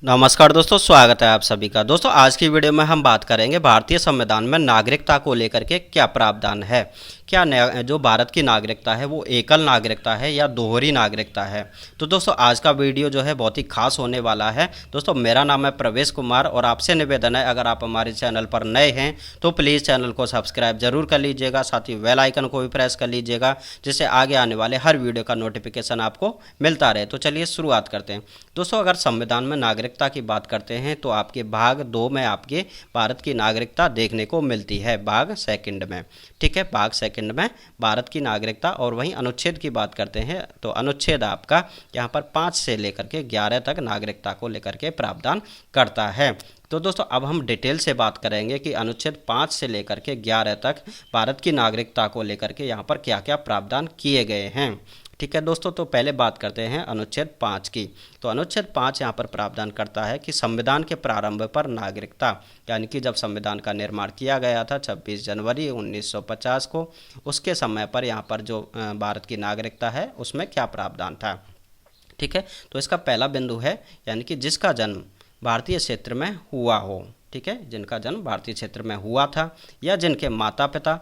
नमस्कार दोस्तों, स्वागत है आप सभी का। दोस्तों आज की वीडियो में हम बात करेंगे भारतीय संविधान में नागरिकता को लेकर के क्या प्रावधान है। क्या जो भारत की नागरिकता है वो एकल नागरिकता है या दोहरी नागरिकता है। तो दोस्तों आज का वीडियो जो है बहुत ही खास होने वाला है। दोस्तों मेरा नाम है प्रवेश कुमार और आपसे निवेदन है, अगर आप हमारे चैनल पर नए हैं तो प्लीज़ चैनल को सब्सक्राइब जरूर कर लीजिएगा, साथ ही बेल आइकन को भी प्रेस कर लीजिएगा, जिससे आगे आने वाले हर वीडियो का नोटिफिकेशन आपको मिलता रहे। तो चलिए शुरुआत करते हैं। दोस्तों अगर संविधान में नागरिकता की बात करते हैं तो आपके भाग 2 में आपके भारत की नागरिकता देखने को मिलती है, भाग सेकंड में। ठीक है, भाग सेकंड में भारत की नागरिकता। और वहीं अनुच्छेद की बात करते हैं तो अनुच्छेद आपका यहाँ पर 5 से लेकर के 11 तक नागरिकता को लेकर के प्रावधान करता है। तो दोस्तों अब हम डिटेल से बात करेंगे कि अनुच्छेद 5 से लेकर के 11 तक भारत की नागरिकता को लेकर के यहाँ पर क्या क्या प्रावधान किए गए हैं। ठीक है दोस्तों, तो पहले बात करते हैं अनुच्छेद 5 की। तो अनुच्छेद 5 यहाँ पर प्रावधान करता है कि संविधान के प्रारंभ पर नागरिकता, यानी कि जब संविधान का निर्माण किया गया था 26 जनवरी 1950 को, उसके समय पर यहाँ पर जो भारत की नागरिकता है उसमें क्या प्रावधान था। ठीक है, तो इसका पहला बिंदु है यानी कि जिसका जन्म भारतीय क्षेत्र में हुआ हो। ठीक है, जिनका जन्म भारतीय क्षेत्र में हुआ था या जिनके माता पिता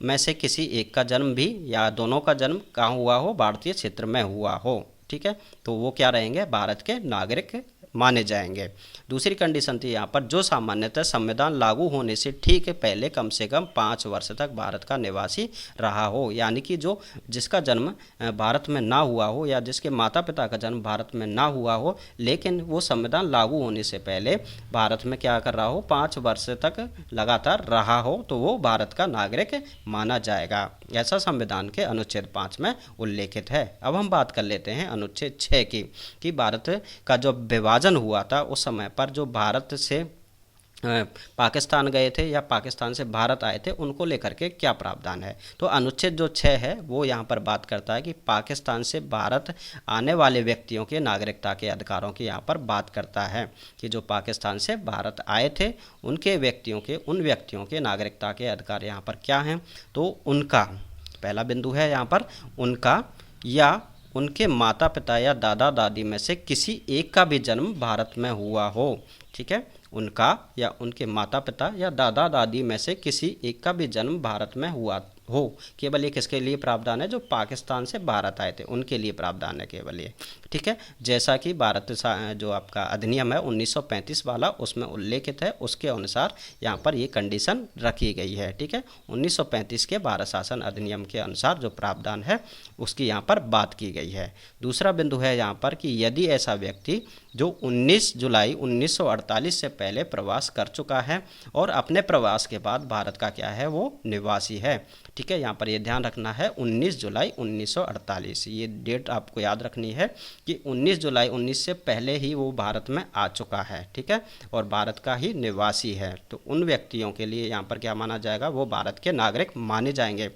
में से किसी एक का जन्म भी या दोनों का जन्म कहाँ हुआ हो, भारतीय क्षेत्र में हुआ हो। ठीक है, तो वो क्या रहेंगे, भारत के नागरिक माने जाएंगे। दूसरी कंडीशन थी यहाँ पर जो सामान्यतः संविधान लागू होने से ठीक पहले कम से कम 5 वर्ष तक भारत का निवासी रहा हो, यानी कि जो जिसका जन्म भारत में ना हुआ हो या जिसके माता पिता का जन्म भारत में ना हुआ हो, लेकिन वो संविधान लागू होने से पहले भारत में क्या कर रहा हो, 5 वर्ष तक लगातार रहा हो, तो वो भारत का नागरिक माना जाएगा। ऐसा संविधान के अनुच्छेद 5 में उल्लेखित है। अब हम बात कर लेते हैं अनुच्छेद 6 की, कि भारत का जो विभाजन हुआ था उस समय पर जो भारत से पाकिस्तान गए थे या पाकिस्तान से भारत आए थे उनको लेकर के क्या प्रावधान है। तो अनुच्छेद जो 6 है वो यहाँ पर बात करता है कि पाकिस्तान से भारत आने वाले व्यक्तियों के नागरिकता के अधिकारों की यहाँ पर बात करता है, कि जो पाकिस्तान से भारत आए थे उनके उन व्यक्तियों के नागरिकता के अधिकार यहाँ पर क्या हैं। तो उनका पहला बिंदु है यहाँ पर उनका या उनके माता पिता या दादा दादी में से किसी एक का भी जन्म भारत में हुआ हो। ठीक है, उनका या उनके माता पिता या दादा दादी में से किसी एक का भी जन्म भारत में हुआ हो। केवल ये किसके लिए प्रावधान है, जो पाकिस्तान से भारत आए थे उनके लिए प्रावधान है केवल ये। ठीक है, जैसा कि भारत जो आपका अधिनियम है 1935 वाला उसमें उल्लेखित है, उसके अनुसार यहाँ पर ये कंडीशन रखी गई है। ठीक है, 1935 के भारत शासन अधिनियम के अनुसार जो प्रावधान है उसकी यहाँ पर बात की गई है। दूसरा बिंदु है यहाँ पर कि यदि ऐसा व्यक्ति जो 19 जुलाई 1948 से पहले प्रवास कर चुका है और अपने प्रवास के बाद भारत का क्या है, वो निवासी है। ठीक है, यहाँ पर ये ध्यान रखना है 19 जुलाई 1948, ये डेट आपको याद रखनी है कि 19 जुलाई 19 से पहले ही वो भारत में आ चुका है। ठीक है, और भारत का ही निवासी है, तो उन व्यक्तियों के लिए यहाँ पर क्या माना जाएगा, वो भारत के नागरिक माने जाएंगे।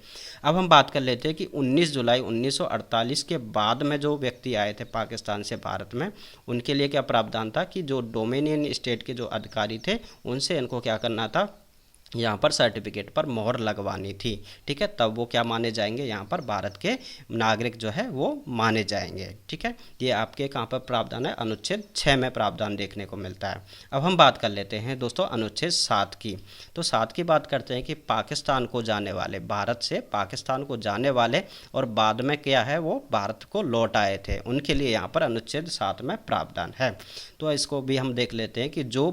अब हम बात कर लेते हैं कि 19 जुलाई 1948 के बाद में जो व्यक्ति आए थे पाकिस्तान से भारत में, उनके लिए क्या प्रावधान था कि जो डोमिनियन स्टेट के जो अधिकारी थे उनसे इनको क्या करना था, यहाँ पर सर्टिफिकेट पर मोहर लगवानी थी। ठीक है, तब वो क्या माने जाएंगे, यहाँ पर भारत के नागरिक जो है वो माने जाएंगे। ठीक है, ये आपके कहाँ पर प्रावधान है, अनुच्छेद 6 में प्रावधान देखने को मिलता है। अब हम बात कर लेते हैं दोस्तों अनुच्छेद 7 की। तो 7 की बात करते हैं कि पाकिस्तान को जाने वाले, भारत से पाकिस्तान को जाने वाले और बाद में क्या है वो भारत को लौट आए थे, उनके लिए यहाँ पर अनुच्छेद 7 में प्रावधान है। तो इसको भी हम देख लेते हैं कि जो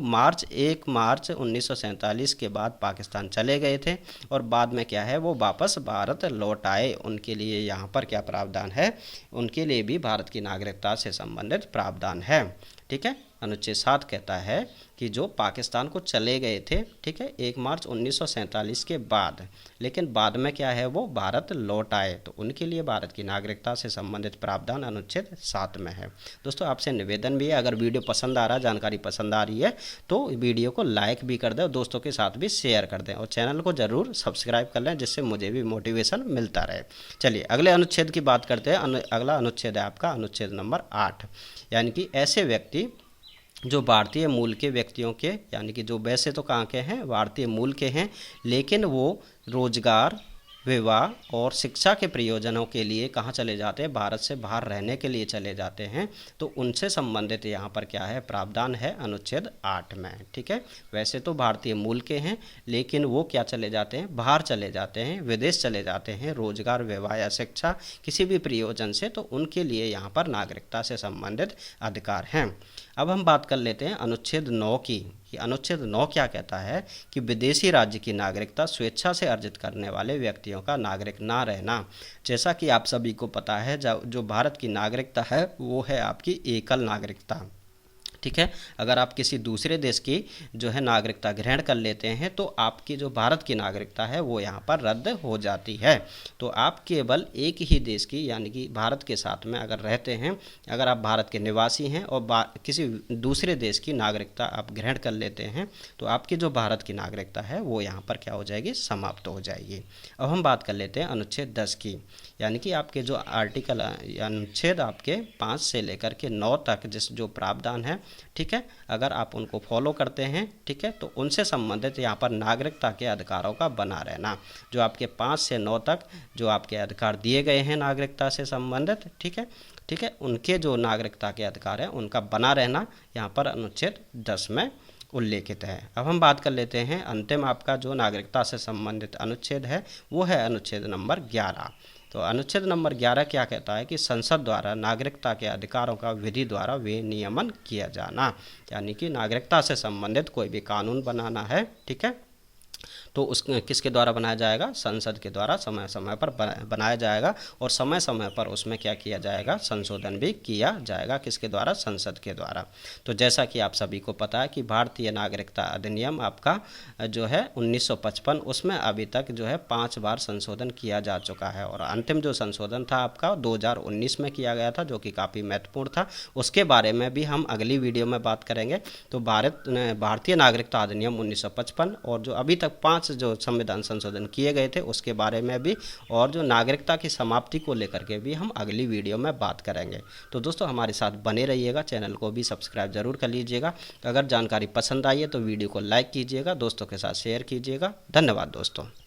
1 मार्च 1947 के बाद पाकिस्तान चले गए थे और बाद में क्या है वो वापस भारत लौट आए, उनके लिए यहाँ पर क्या प्रावधान है, उनके लिए भी भारत की नागरिकता से संबंधित प्रावधान है। ठीक है, अनुच्छेद 7 कहता है कि जो पाकिस्तान को चले गए थे, ठीक है, 1 मार्च 1947 के बाद, लेकिन बाद में क्या है वो भारत लौट आए, तो उनके लिए भारत की नागरिकता से संबंधित प्रावधान अनुच्छेद 7 में है। दोस्तों आपसे निवेदन भी है, अगर वीडियो पसंद आ रहा है, जानकारी पसंद आ रही है तो वीडियो को लाइक भी कर दें और दोस्तों के साथ भी शेयर कर दें और चैनल को ज़रूर सब्सक्राइब कर लें, जिससे मुझे भी मोटिवेशन मिलता रहे। चलिए अगले अनुच्छेद की बात करते हैं। अगला अनुच्छेद है आपका अनुच्छेद नंबर 8, यानी कि ऐसे व्यक्ति जो भारतीय मूल के व्यक्तियों के, यानी कि जो वैसे तो कहाँ के हैं, भारतीय मूल के हैं, लेकिन वो रोजगार विवाह और शिक्षा के प्रयोजनों के लिए कहाँ चले जाते हैं, भारत से बाहर रहने के लिए चले जाते हैं, तो उनसे संबंधित यहाँ पर क्या है, प्रावधान है अनुच्छेद 8 में। ठीक है, वैसे तो भारतीय मूल के हैं, लेकिन वो क्या चले जाते हैं, बाहर चले जाते हैं, विदेश चले जाते हैं रोजगार, विवाह या शिक्षा किसी भी प्रयोजन से, तो उनके लिए यहाँ पर नागरिकता से संबंधित अधिकार हैं। अब हम बात कर लेते हैं अनुच्छेद 9 की। कि अनुच्छेद 9 क्या कहता है कि विदेशी राज्य की नागरिकता स्वेच्छा से अर्जित करने वाले व्यक्तियों का नागरिक ना रहना। जैसा कि आप सभी को पता है, जो भारत की नागरिकता है वो है आपकी एकल नागरिकता। ठीक है, अगर आप किसी दूसरे देश की जो है नागरिकता ग्रहण कर लेते हैं तो आपकी जो भारत की नागरिकता है वो यहाँ पर रद्द हो जाती है। तो आप केवल एक ही देश की यानी कि भारत के साथ में अगर रहते हैं, अगर आप भारत के निवासी हैं और किसी दूसरे देश की नागरिकता आप ग्रहण कर लेते हैं तो आपकी जो भारत की नागरिकता है वो यहाँ पर क्या हो जाएगी, समाप्त हो जाएगी। अब हम बात कर लेते हैं अनुच्छेद 10 की, यानी कि आपके जो आर्टिकल अनुच्छेद आपके 5 से लेकर के 9 तक जो प्रावधान है, ठीक है, अगर आप उनको फॉलो करते हैं, ठीक है, तो उनसे संबंधित यहाँ पर नागरिकता के अधिकारों का बना रहना। जो आपके 5 से 9 तक जो आपके अधिकार दिए गए हैं नागरिकता से संबंधित, ठीक है, उनके जो नागरिकता के अधिकार हैं उनका बना रहना यहाँ पर अनुच्छेद 10 में उल्लेखित है। अब हम बात कर लेते हैं अंतिम आपका जो नागरिकता से संबंधित अनुच्छेद है वो है अनुच्छेद नंबर 11। तो अनुच्छेद नंबर 11 क्या कहता है कि संसद द्वारा नागरिकता के अधिकारों का विधि द्वारा विनियमन किया जाना, यानी कि नागरिकता से संबंधित कोई भी कानून बनाना है, ठीक है, तो उस किसके द्वारा बनाया जाएगा, संसद के द्वारा समय समय पर बनाया जाएगा और समय समय पर उसमें क्या किया जाएगा, संशोधन भी किया जाएगा। किसके द्वारा, संसद के द्वारा। तो जैसा कि आप सभी को पता है कि भारतीय नागरिकता अधिनियम आपका जो है 1955, उसमें अभी तक जो है 5 बार संशोधन किया जा चुका है और अंतिम जो संशोधन था आपका 2019 में किया गया था, जो कि काफ़ी महत्वपूर्ण था। उसके बारे में भी हम अगली वीडियो में बात करेंगे। तो भारतीय नागरिकता अधिनियम 1955 और जो अभी तक 5 जो संविधान संशोधन किए गए थे उसके बारे में भी, और जो नागरिकता की समाप्ति को लेकर के भी हम अगली वीडियो में बात करेंगे। तो दोस्तों हमारे साथ बने रहिएगा, चैनल को भी सब्सक्राइब जरूर कर लीजिएगा। अगर जानकारी पसंद आई है तो वीडियो को लाइक कीजिएगा, दोस्तों के साथ शेयर कीजिएगा। धन्यवाद दोस्तों।